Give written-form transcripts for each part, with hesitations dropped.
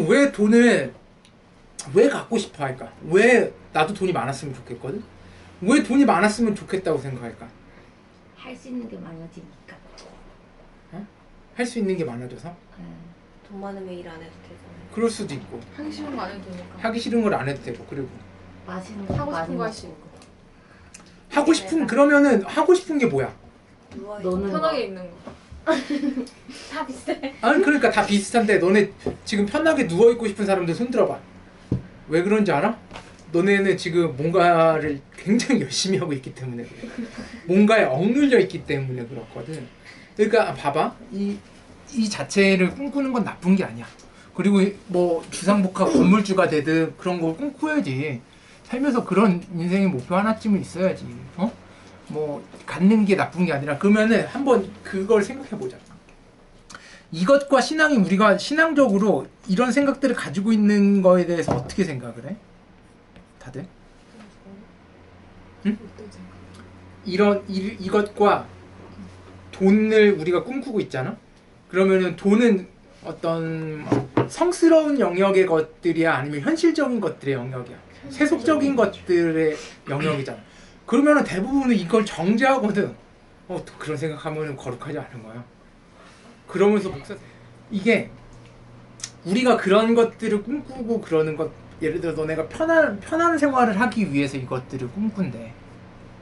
그러면 왜 돈을 왜 갖고 싶어 할까? 왜 나도 돈이 많았으면 좋겠거든? 왜 돈이 많았으면 좋겠다고 생각할까? 할 수 있는 게 많아지니까. 어? 할 수 있는 게 많아져서? 네. 돈 많으면 일 안 해도 되잖아요. 그럴 수도 있고 하기 싫은 거 안 해도 되니까. 하기 싫은 걸 안 해도 되고 그리고 맛있는 거 하고 많이 싶은 거 할 수 먹고. 있고. 하고 싶은 그러면은 하고 싶은 게 뭐야? 너는 편하게 있는 거. 다 비슷해. 아니 그러니까 다 비슷한데 너네 지금 편하게 누워있고 싶은 사람들 손 들어봐. 왜 그런지 알아? 너네는 지금 뭔가를 굉장히 열심히 하고 있기 때문에 그래. 뭔가에 억눌려 있기 때문에 그렇거든. 그러니까 봐봐. 이 자체를 꿈꾸는 건 나쁜 게 아니야. 그리고 뭐 주상복합 건물주가 되든 그런 거 꿈꿔야지. 살면서 그런 인생의 목표 하나쯤은 있어야지. 어? 뭐 갖는 게 나쁜 게 아니라 그러면은 한번 그걸 생각해 보자. 이것과 신앙이 우리가 신앙적으로 이런 생각들을 가지고 있는 거에 대해서 어떻게 생각을 해? 다들? 응? 이것과 돈을 우리가 꿈꾸고 있잖아? 그러면은 돈은 어떤 성스러운 영역의 것들이야? 아니면 현실적인 것들의 영역이야? 세속적인 것들의 영역이잖아. 그러면은 대부분은 이걸 정죄하거든. 또 그런 생각하면은 거룩하지 않은 거야. 그러면서 목사 이게 우리가 그런 것들을 꿈꾸고 그러는 것 예를 들어 너네가 편한 생활을 하기 위해서 이것들을 꿈꾼대.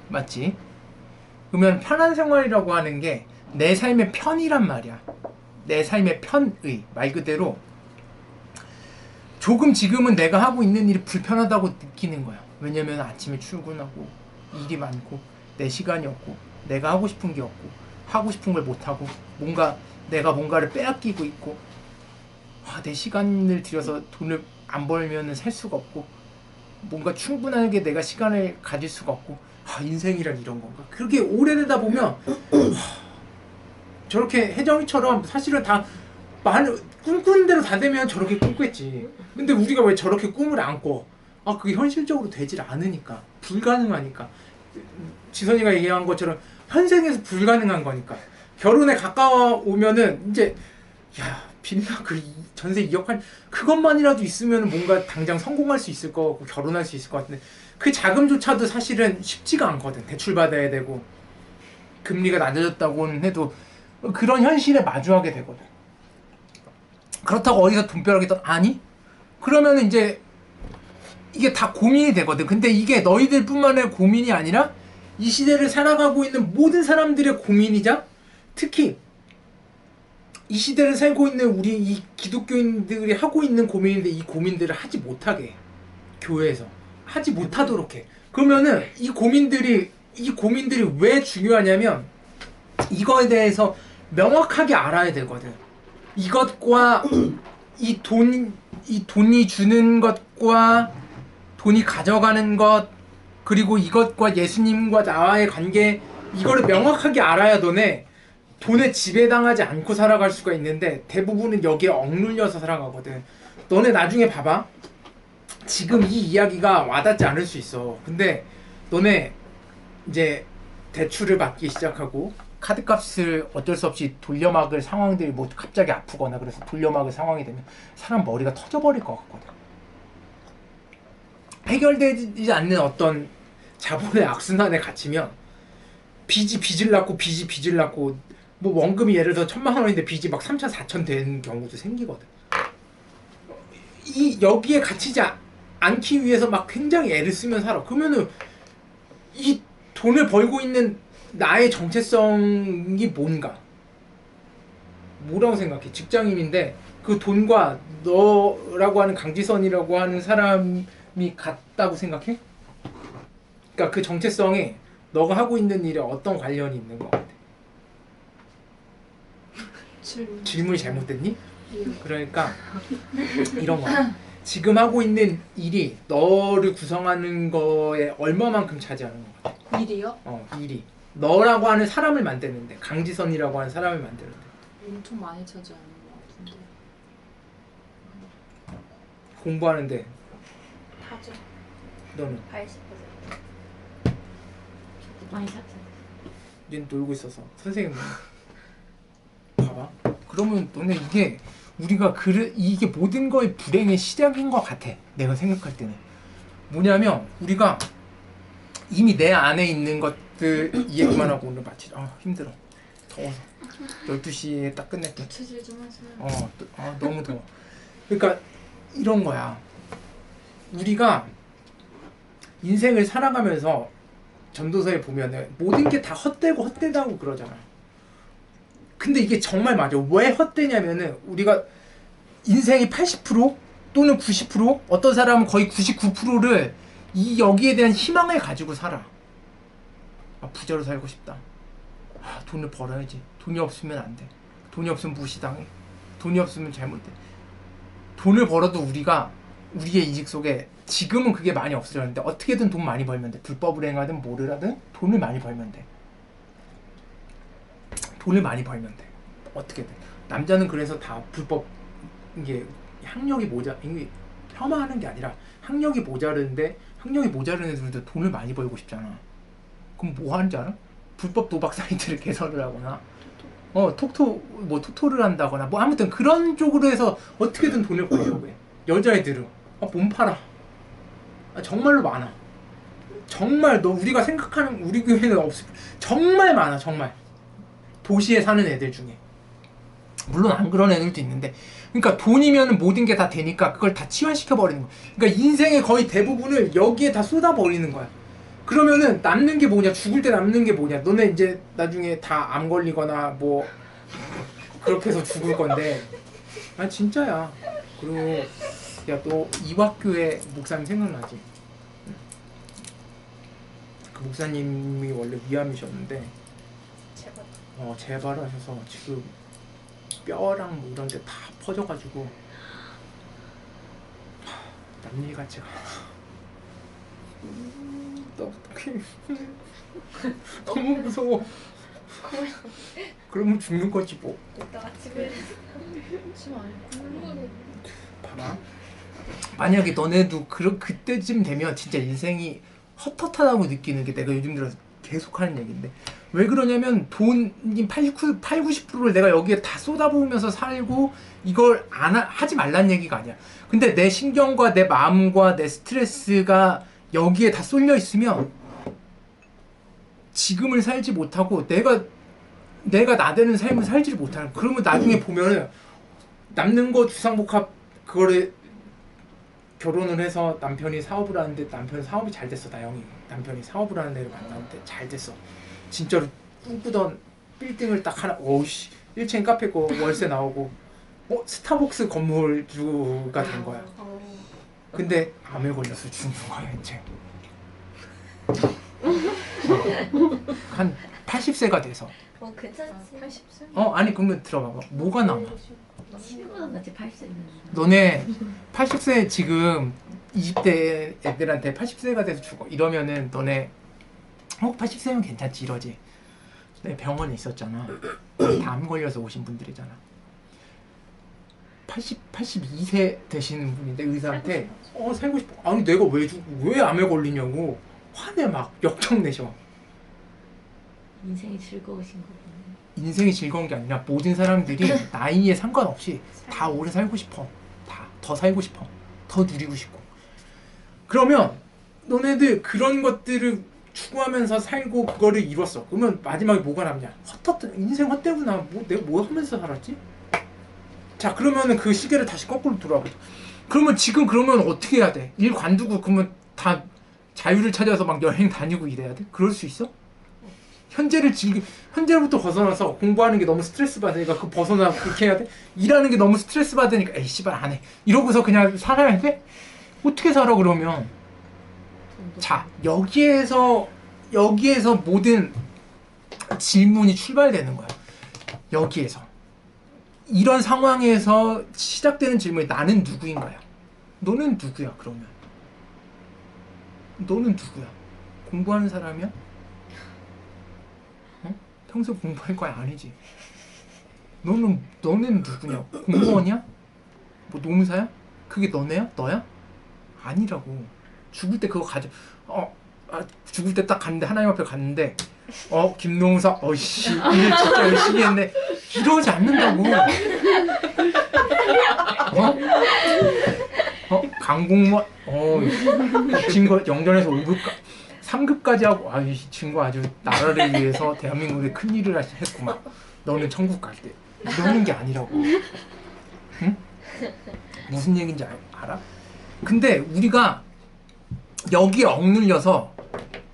맞지? 그러면 편한 생활이라고 하는 게 내 삶의 편이란 말이야. 내 삶의 편의 말 그대로 조금 지금은 내가 하고 있는 일이 불편하다고 느끼는 거야. 왜냐면 아침에 출근하고 일이 많고 내 시간이 없고 내가 하고 싶은 게 없고 하고 싶은 걸 못하고 내가 뭔가를 빼앗기고 있고 내 시간을 들여서 돈을 안 벌면 살 수가 없고 뭔가 충분하게 내가 시간을 가질 수가 없고 인생이란 이런 건가. 그렇게 오래되다 보면 저렇게 혜정이처럼 사실은 다 꿈꾸는 대로 다 되면 저렇게 꿈꿨지. 근데 우리가 왜 저렇게 꿈을 안 꿔? 그게 현실적으로 되질 않으니까. 불가능하니까. 지선이가 얘기한 것처럼 현생에서 불가능한 거니까. 결혼에 가까워오면은 이제 빌라 그 전세 2억 그것만이라도 있으면 뭔가 당장 성공할 수 있을 것 같고 결혼할 수 있을 것 같은데 그 자금조차도 사실은 쉽지가 않거든. 대출받아야 되고 금리가 낮아졌다고는 해도 그런 현실에 마주하게 되거든. 그렇다고 어디서 돈벼락이 아니? 그러면 이제 이게 다 고민이 되거든. 근데 이게 너희들뿐만의 고민이 아니라 이 시대를 살아가고 있는 모든 사람들의 고민이자 특히 이 시대를 살고 있는 우리 이 기독교인들이 하고 있는 고민인데 이 고민들을 하지 못하게 해. 교회에서 하지 못하도록 해. 그러면은 이 고민들이 왜 중요하냐면 이거에 대해서 명확하게 알아야 되거든. 이것과 이 돈이 주는 것과 돈이 가져가는 것 그리고 이것과 예수님과 나와의 관계 이거를 명확하게 알아야 너네 돈에 지배당하지 않고 살아갈 수가 있는데 대부분은 여기에 억눌려서 살아가거든. 너네 나중에 봐봐. 지금 이 이야기가 와닿지 않을 수 있어. 근데 너네 이제 대출을 받기 시작하고 카드값을 어쩔 수 없이 돌려막을 상황들이 뭐 갑자기 아프거나 그래서 돌려막을 상황이 되면 사람 머리가 터져버릴 것 같거든. 해결되지 않는 어떤 자본의 악순환에 갇히면 빚을 낳고 뭐 원금이 예를 들어 1,000만 원인데 빚이 막 3천 4천 되는 경우도 생기거든. 여기에 갇히지 않기 위해서 막 굉장히 애를 쓰면 살아. 그러면은 이 돈을 벌고 있는 나의 정체성이 뭔가? 뭐라고 생각해? 직장인인데 그 돈과 너라고 하는 강지선이라고 하는 사람이 같다고 생각해? 그러니까 그 정체성이 너가 하고 있는 일에 어떤 관련이 있는 것 같아? 질문이 잘못됐니? 그러니까 이런 거야. 지금 하고 있는 일이 너를 구성하는 거에 얼마만큼 차지하는 것 같아? 일이요? 일이 너라고 하는 사람을 만드는데 강지선이라고 하는 사람을 만드는데 엄청 많이 차지하는 것 같은데. 공부하는데 하죠. 너는 80%. 많이 샀잖아. 넌 놀고 있어서 선생님 봐봐. 그러면 너네 이게 우리가 이게 모든 거의 불행의 시작인 것 같아. 내가 생각할 때는 뭐냐면 우리가 이미 내 안에 있는 것들 이해 그만하고 오늘 마치자. 힘들어. 더워서 12시에 딱 끝냈대. 체질 좀 하세요. 너무 더워. 그러니까 이런 거야. 우리가 인생을 살아가면서 전도서에 보면은 모든 게 다 헛되고 헛되다고 그러잖아. 근데 이게 정말 맞아. 왜 헛되냐면은 우리가 인생이 80% 또는 90% 어떤 사람은 거의 99%를 여기에 대한 희망을 가지고 살아. 부자로 살고 싶다. 돈을 벌어야지. 돈이 없으면 안 돼. 돈이 없으면 무시당해. 돈이 없으면 잘못돼. 돈을 벌어도 우리가 우리의 인식 속에 지금은 그게 많이 없어졌는데 어떻게든 돈 많이 벌면 돼. 불법을 행하든 뭐를 하든 돈을 많이 벌면 돼. 돈을 많이 벌면 돼. 어떻게든. 남자는 그래서 다 불법 이게 학력이 이게 폄하하는 게 아니라 학력이 모자른데 학력이 모자른 애들도 돈을 많이 벌고 싶잖아. 그럼 뭐 하는지 알아? 불법 도박 사이트를 개설을 하거나 토토를 한다거나 뭐 아무튼 그런 쪽으로 해서 어떻게든 돈을 벌려고 해. 여자애들은 몸 팔아. 정말로 많아. 정말 우리가 생각하는 우리 교회는 없을 정말 많아. 정말 도시에 사는 애들 중에 물론 안 그런 애들도 있는데 그러니까 돈이면 모든 게 다 되니까 그걸 다 치환시켜 버리는 거야. 그러니까 인생의 거의 대부분을 여기에 다 쏟아 버리는 거야. 그러면은 남는 게 뭐냐? 죽을 때 남는 게 뭐냐? 너네 이제 나중에 다 암 걸리거나 뭐 그렇게 해서 죽을 건데 진짜야. 그리고 야, 너 이화교회 목사님 생각나지? 그 목사님이 원래 위암이셨는데 재발을 하셔서 지금 뼈랑 뭐 이런 데 다 퍼져가지고 남일 같지가 나 어떡해. 너무 무서워. 그러면 죽는 거지 뭐. 이따가 집에 봐봐. 만약에 너네도 그때쯤 되면 진짜 인생이 헛헛하다고 느끼는 게 내가 요즘 들어서 계속 하는 얘기인데 왜 그러냐면 돈이 90%를 내가 여기에 다 쏟아부으면서 살고 이걸 하지 말란 얘기가 아니야. 근데 내 신경과 내 마음과 내 스트레스가 여기에 다 쏠려 있으면 지금을 살지 못하고 내가 나대는 삶을 살지를 못하는. 그러면 나중에 보면은 남는 거 주상복합 그거를 결혼을 해서 남편이 사업을 하는데 남편 사업이 잘 됐어. 나영이 남편이 사업을 하는 애를 만났는데 잘 됐어. 진짜로 꿈꾸던 빌딩을 딱 하나 1층 카페 거 월세 나오고 스타벅스 건물주가 된 거야. 근데 암에 걸려서 죽는 거야 이제. 한 80세가 돼서. 괜찮지. 80세? 아니 그러면 들어봐봐. 뭐가 남아? 친구가 같이 80세는 너네 80세 지금 20대 애들한테 80세가 돼서 죽어 이러면은 너네 80세면 괜찮지 이러지. 내 병원에 있었잖아. 다 암 걸려서 오신 분들이잖아. 82세 되시는 분인데 의사한테 살고 싶어. 아니 내가 왜 암에 걸리냐고 화내 막 역정 내셔. 인생이 즐거우신 거구나. 인생이 즐거운 게 아니라 모든 사람들이 나이에 상관없이 다 오래 살고 싶어. 다 더 살고 싶어. 더 누리고 싶고. 그러면 너네들 그런 것들을 추구하면서 살고 그거를 이뤘어. 그러면 마지막에 뭐가 남냐? 인생 헛되구나. 내가 뭐 하면서 살았지? 자 그러면은 그 시계를 다시 거꾸로 돌아보자. 그러면 지금 그러면 어떻게 해야 돼? 일 관두고 그러면 다 자유를 찾아서 막 여행 다니고 이래야 돼? 그럴 수 있어? 현재로부터 벗어나서 공부하는 게 너무 스트레스 받으니까 벗어나 그렇게 해야 돼? 일하는 게 너무 스트레스 받으니까 에이 씨발 안 해. 이러고서 그냥 살아야 돼? 어떻게 살아 그러면? 자 여기에서 모든 질문이 출발되는 거야. 여기에서 이런 상황에서 시작되는 질문이 나는 누구인가요? 너는 누구야 그러면? 너는 누구야? 공부하는 사람이야? 평소 공부할 거야? 아니지. 너는 누구냐? 공무원이야? 뭐 노무사야? 그게 너네야? 너야? 아니라고. 죽을 때 그거 죽을 때 딱 갔는데 하나님 앞에 갔는데 김노무사 일 진짜 열심히 했네 이러지 않는다고. 강공무 친구 영전에서 5급 3급까지 하고 이 친구 아주 나라를 위해서 대한민국에 큰 일을 했구만. 너는 천국 갈 때 이러는 게 아니라고. 응? 무슨 얘기인지 알아? 근데 우리가 여기에 억눌려서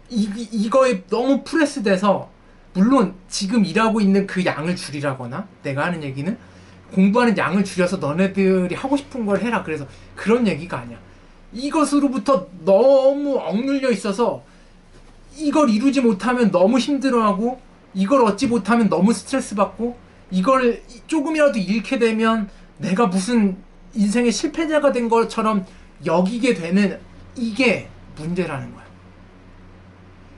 이거에 너무 프레스돼서, 물론 지금 일하고 있는 그 양을 줄이라거나, 내가 하는 얘기는 공부하는 양을 줄여서 너네들이 하고 싶은 걸 해라, 그래서 그런 얘기가 아니야. 이것으로부터 너무 억눌려 있어서 이걸 이루지 못하면 너무 힘들어하고, 이걸 얻지 못하면 너무 스트레스 받고, 이걸 조금이라도 잃게 되면 내가 무슨 인생의 실패자가 된 것처럼 여기게 되는, 이게 문제라는 거야.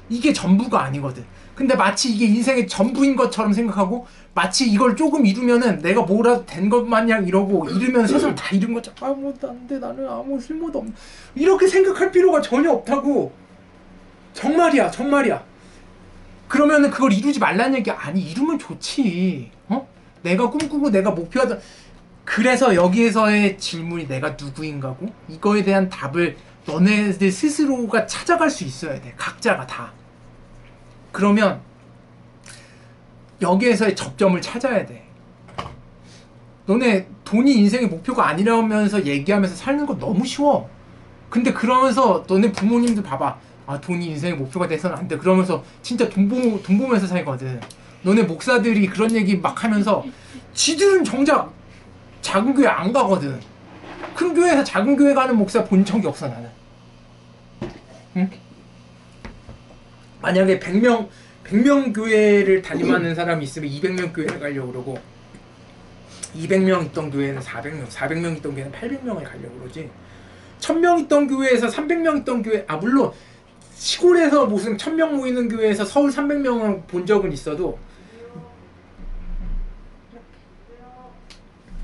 이게 전부가 아니거든. 근데 마치 이게 인생의 전부인 것처럼 생각하고, 마치 이걸 조금 이루면은 내가 뭐라도 된 것 마냥 이러고, 이루면 세상 다 이룬 것처럼 아무것도 안 돼, 나는 아무 쓸모도 없네, 이렇게 생각할 필요가 전혀 없다고. 정말이야, 정말이야. 그러면은 그걸 이루지 말라는 얘기야. 아니, 이루면 좋지. 내가 꿈꾸고 내가 목표하던. 그래서 여기에서의 질문이 내가 누구인가고, 이거에 대한 답을 너네들 스스로가 찾아갈 수 있어야 돼. 각자가 다. 그러면 여기에서의 접점을 찾아야 돼. 너네 돈이 인생의 목표가 아니라면서 얘기하면서 사는 거 너무 쉬워. 근데 그러면서 너네 부모님들 봐봐. 돈이 인생의 목표가 돼서는 안 돼, 그러면서 진짜 돈 보면서 살거든. 너네 목사들이 그런 얘기 막 하면서 지들은 정작 작은 교회 안 가거든. 큰 교회에서 작은 교회 가는 목사 본 적이 없어, 나는. 응? 만약에 100명 교회를 담임하는 사람이 있으면 200명 교회를 가려고 그러고, 200명 있던 교회는 400명 있던 교회는 800명을 가려고 그러지. 1000명 있던 교회에서 300명 있던 교회, 물론 시골에서 무슨 1000명 모이는 교회에서 서울 300명을 본 적은 있어도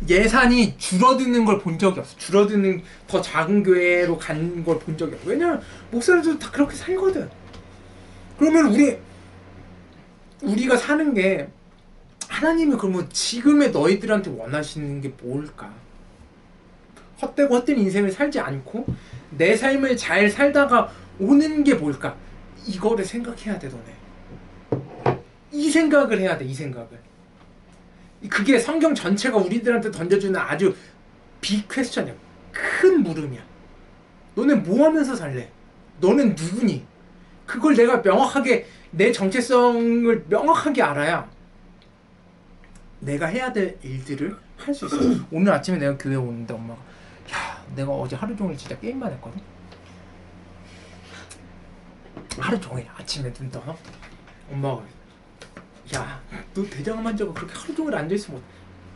예산이 줄어드는 걸 본 적이 없어. 줄어드는 더 작은 교회로 간 걸 본 적이 없어. 왜냐면 목사들도 다 그렇게 살거든. 그러면 우리가 사는 게, 하나님이 그러면 지금의 너희들한테 원하시는 게 뭘까? 헛되고 헛된 인생을 살지 않고 내 삶을 잘 살다가 오는 게 뭘까? 이거를 생각해야 돼, 너네. 이 생각을 해야 돼, 이 생각을. 그게 성경 전체가 우리들한테 던져주는 아주 빅 퀘스천이야. 큰 물음이야. 너네 뭐 하면서 살래? 너는 누구니? 그걸 내가 명확하게, 내 정체성을 명확하게 알아야 내가 해야 될 일들을 할 수 있어. 오늘 아침에 내가 교회 오는데 엄마가, 내가 어제 하루 종일 진짜 게임만 했거든? 하루 종일 아침에 눈 떠. 엄마가, 너 대장암 환자가 그렇게 하루 종일 앉아있으면,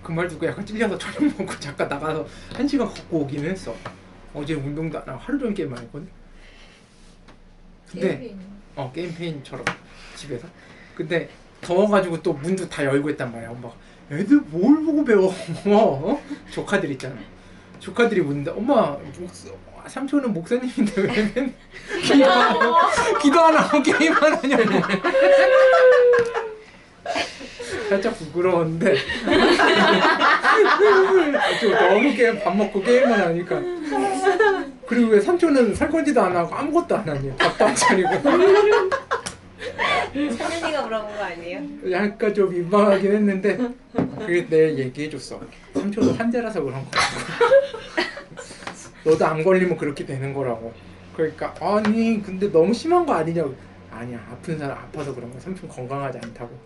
그 말 듣고 약간 찔려서 저녁 먹고 잠깐 나가서 1시간 걷고 오기는 했어. 어제 운동도 안 하고 하루 종일 게임만 했거든? 근데 게임 페인처럼 집에서. 근데 더워가지고 또 문도 다 열고 했단 말이야. 엄마가, 애들 뭘 보고 배워? 조카들 있잖아. 조카들이 묻는다. 엄마, 삼촌은 목사님인데 왜 맨날 기도 안 하고 게임만 하냐고. 살짝 부끄러웠는데 좀 너무 밥 먹고 게임만 하니까. 그리고 왜 삼촌은 설거지도 안 하고 아무것도 안 하니? 밥도 안 차리고. 성현이가 물어본 거 아니에요? 약간 좀 민망하긴 했는데, 그게 내가 얘기해줬어. 삼촌은 환자라서 그런 거라고. 너도 안 걸리면 그렇게 되는 거라고. 그러니까 아니 근데 너무 심한 거 아니냐고. 아니야, 아픈 사람 아파서 그런 거야. 삼촌 건강하지 않다고.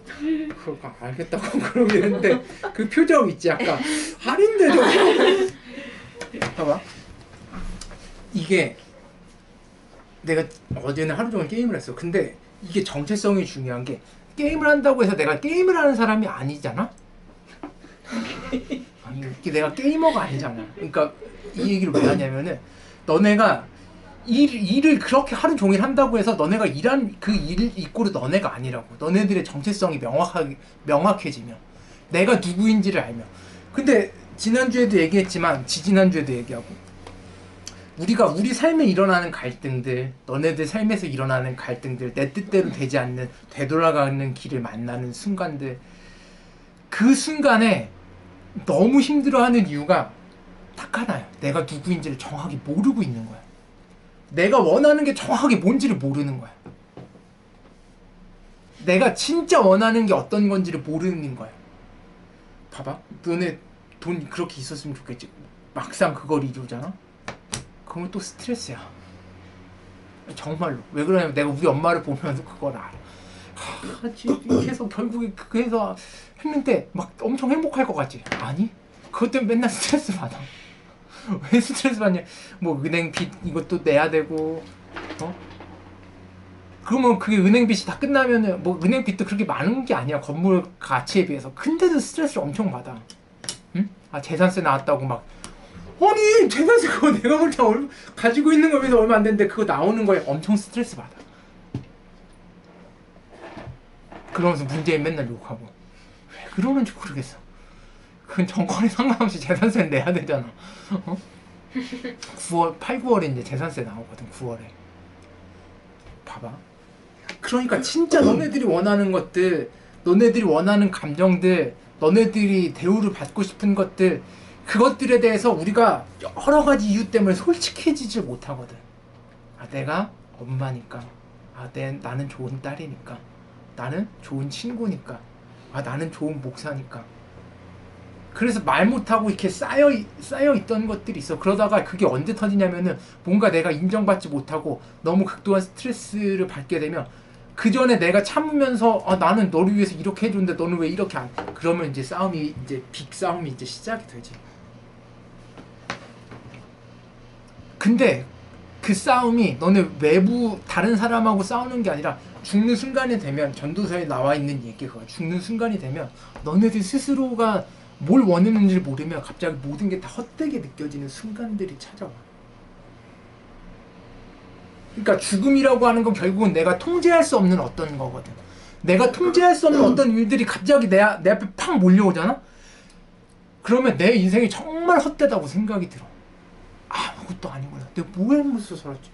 그러니까 알겠다고 그러긴 했는데, 그 표정 있지, 약간 할인데도. 봐봐, 이게 내가 어제는 하루 종일 게임을 했어. 근데 이게 정체성이 중요한 게, 게임을 한다고 해서 내가 게임을 하는 사람이 아니잖아? 아니, 이게 내가 게이머가 아니잖아. 그러니까 이 얘기를 왜 하냐면은, 너네가 일을 그렇게 하루 종일 한다고 해서 너네가 일한 그 일 이꼴은 너네가 아니라고. 너네들의 정체성이 명확해지면, 내가 누구인지를 알면. 근데 지난주에도 얘기했지만 지지난주에도 얘기하고, 우리가 우리 삶에 일어나는 갈등들, 너네들 삶에서 일어나는 갈등들, 내 뜻대로 되지 않는, 되돌아가는 길을 만나는 순간들, 그 순간에 너무 힘들어하는 이유가 딱 하나야. 내가 누구인지를 정확히 모르고 있는 거야. 내가 원하는 게 정확하게 뭔지를 모르는 거야. 내가 진짜 원하는 게 어떤 건지를 모르는 거야. 봐봐. 너네 돈 그렇게 있었으면 좋겠지. 막상 그걸 이루잖아? 그러면 또 스트레스야. 정말로. 왜 그러냐면 내가 우리 엄마를 보면서 그걸 알아. 이렇게 해서 결국에 그렇게 해서 했는데 막 엄청 행복할 것 같지? 아니? 그것 때문에 맨날 스트레스 받아. 왜 스트레스 받냐? 뭐 은행 빚 이것도 내야 되고, 그러면 그게 은행 빚이 다 끝나면은 뭐 은행 빚도 그렇게 많은 게 아니야. 건물 가치에 비해서. 근데도 스트레스를 엄청 받아. 응? 아 재산세 나왔다고 막. 아니 재산세 그거 내가 볼 때 가지고 있는 거에서 얼마 안 되는데 그거 나오는 거에 엄청 스트레스 받아. 그러면서 문재인 맨날 욕하고. 왜 그러는지 모르겠어. 그건 정권에 상관없이 재산세 내야 되잖아. 9월, 8, 9월에 이제 재산세 나오거든. 9월에. 봐봐. 그러니까 진짜 너네들이 원하는 것들, 너네들이 원하는 감정들, 너네들이 대우를 받고 싶은 것들, 그것들에 대해서 우리가 여러 가지 이유 때문에 솔직해지질 못하거든. 아, 내가 엄마니까. 아, 나는 좋은 딸이니까. 나는 좋은 친구니까. 아, 나는 좋은 목사니까. 그래서 말 못하고 이렇게 쌓여 있던 것들이 있어. 그러다가 그게 언제 터지냐면은 뭔가 내가 인정받지 못하고 너무 극도한 스트레스를 받게 되면 그 전에 내가 참으면서 아, 나는 너를 위해서 이렇게 해줬는데 너는 왜 이렇게 안. 그러면 이제 싸움이 이제 빅 싸움이 이제 시작이 되지. 근데 그 싸움이 너네 외부 다른 사람하고 싸우는 게 아니라 죽는 순간이 되면 전도서에 나와 있는 얘기가 죽는 순간이 되면 너네들 스스로가 뭘 원했는지를 모르면 갑자기 모든 게 다 헛되게 느껴지는 순간들이 찾아와. 그러니까 죽음이라고 하는 건 결국은 내가 통제할 수 없는 어떤 거거든. 내가 통제할 수 없는 어떤 일들이 갑자기 내 앞에 팍 몰려오잖아? 그러면 내 인생이 정말 헛되다고 생각이 들어. 아무것도 아니구나. 내가 뭐 하면서 살았지?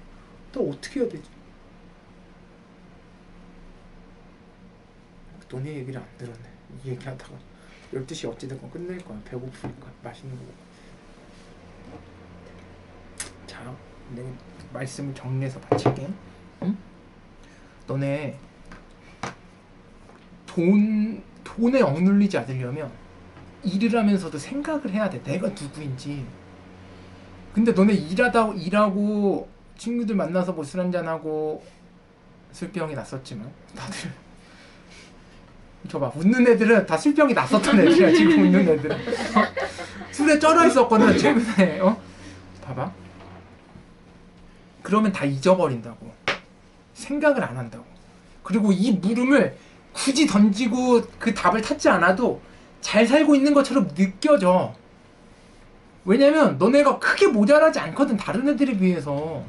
나 어떻게 해야 되지? 너네 얘기를 안 들었네. 이 얘기하다가 12시 어찌됐건 끝낼 거야. 배고프니까 맛있는 거 먹어. 자, 내가 말씀을 정리해서 마칠게. 응? 너네 돈에 억눌리지 않으려면 일을 하면서도 생각을 해야 돼. 내가 누구인지. 근데 너네 일하고 친구들 만나서 뭐 술 한잔하고 술병이 났었지만 다들 저봐 웃는 애들은 다 술병이 났었던 애들이야. 지금 웃는 애들은 술에 쩔어 있었거든 최근에. 봐봐. 그러면 다 잊어버린다고. 생각을 안 한다고. 그리고 이 물음을 굳이 던지고 그 답을 찾지 않아도 잘 살고 있는 것처럼 느껴져. 왜냐면 너네가 크게 모자라지 않거든 다른 애들에 비해서.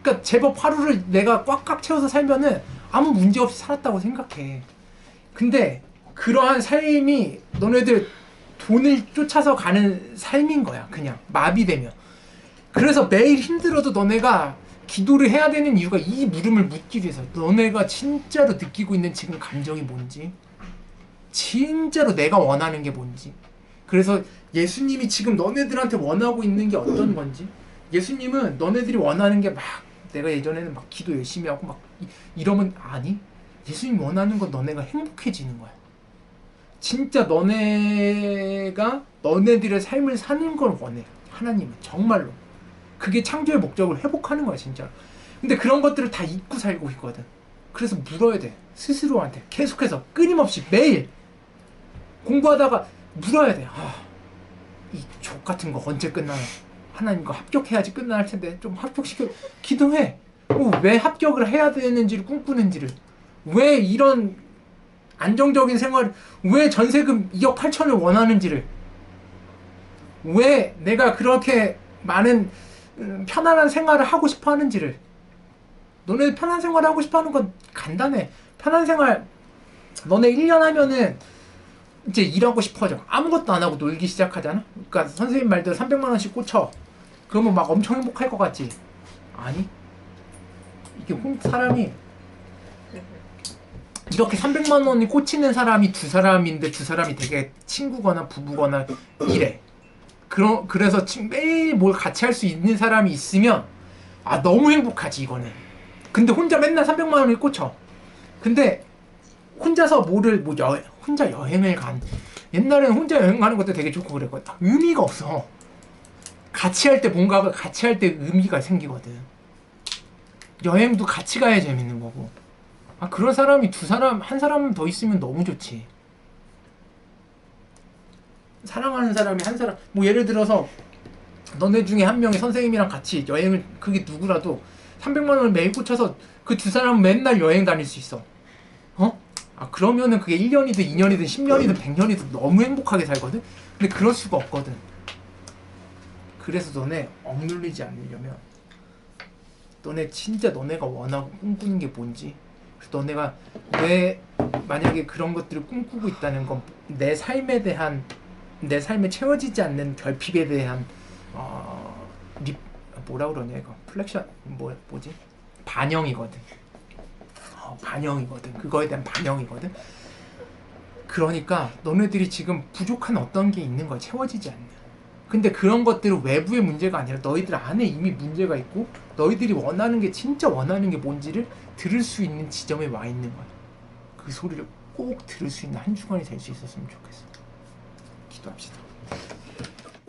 그러니까 제법 하루를 내가 꽉꽉 채워서 살면은 아무 문제 없이 살았다고 생각해. 근데 그러한 삶이 너네들 돈을 쫓아서 가는 삶인 거야. 그냥 마비되면. 그래서 매일 힘들어도 너네가 기도를 해야 되는 이유가 이 물음을 묻기 위해서. 너네가 진짜로 느끼고 있는 지금 감정이 뭔지, 진짜로 내가 원하는 게 뭔지. 그래서 예수님이 지금 너네들한테 원하고 있는 게 어떤 건지. 예수님은 너네들이 원하는 게 막 내가 예전에는 막 기도 열심히 하고 막 이러면 아니. 예수님 원하는 건 너네가 행복해지는 거야. 진짜 너네가 너네들의 삶을 사는 걸 원해. 하나님은 정말로. 그게 창조의 목적을 회복하는 거야 진짜. 근데 그런 것들을 다 잊고 살고 있거든. 그래서 물어야 돼. 스스로한테 계속해서 끊임없이 매일 공부하다가 물어야 돼. 이 족 같은 거 언제 끝나나. 하나님 이거 합격해야지 끝날 텐데 좀 합격시켜. 기도해. 왜 합격을 해야 되는지를 꿈꾸는지를. 왜 이런 안정적인 생활, 왜 전세금 2억 8천을 원하는지를, 왜 내가 그렇게 많은 편안한 생활을 하고 싶어 하는지를. 너네 편한 생활을 하고 싶어 하는 건 간단해. 편한 생활 너네 1년 하면은 이제 일하고 싶어져. 아무것도 안 하고 놀기 시작하잖아. 그러니까 선생님 말대로 300만 원씩 꽂혀. 그러면 막 엄청 행복할 것 같지? 아니. 이게 사람이 이렇게 300만 원이 꽂히는 사람이 두 사람인데 두 사람이 되게 친구거나 부부거나 이래. 그래서 매일 뭘 같이 할 수 있는 사람이 있으면 너무 행복하지 이거는. 근데 혼자 맨날 300만 원을 꽂혀. 근데 혼자서 혼자 여행을 옛날에는 혼자 여행 가는 것도 되게 좋고 그랬거든. 의미가 없어. 같이 할 때 뭔가가 같이 할 때 의미가 생기거든. 여행도 같이 가야 재밌는 거고. 그런 사람이 한 사람 더 있으면 너무 좋지. 사랑하는 사람이 한 사람, 뭐 예를 들어서 너네 중에 한 명이 선생님이랑 같이 여행을, 그게 누구라도 300만 원을 매일 꽂혀서 그 두 사람은 맨날 여행 다닐 수 있어. 그러면은 그게 1년이든 2년이든 10년이든 100년이든 너무 행복하게 살거든? 근데 그럴 수가 없거든. 그래서 너네 억눌리지 않으려면 진짜 너네가 원하고 꿈꾸는 게 뭔지, 너네가 왜 만약에 그런 것들을 꿈꾸고 있다는 건 내 삶에 채워지지 않는 결핍에 대한 뭐라 그러냐 이거 플렉션 뭐지 반영이거든. 반영이거든. 그거에 대한 반영이거든. 그러니까 너네들이 지금 부족한 어떤 게 있는 거야. 채워지지 않는. 근데 그런 것들은 외부의 문제가 아니라 너희들 안에 이미 문제가 있고 너희들이 진짜 원하는 게 뭔지를 들을 수 있는 지점에 와 있는 거야. 그 소리를 꼭 들을 수 있는 한 주간이 될 수 있었으면 좋겠어. 기도합시다.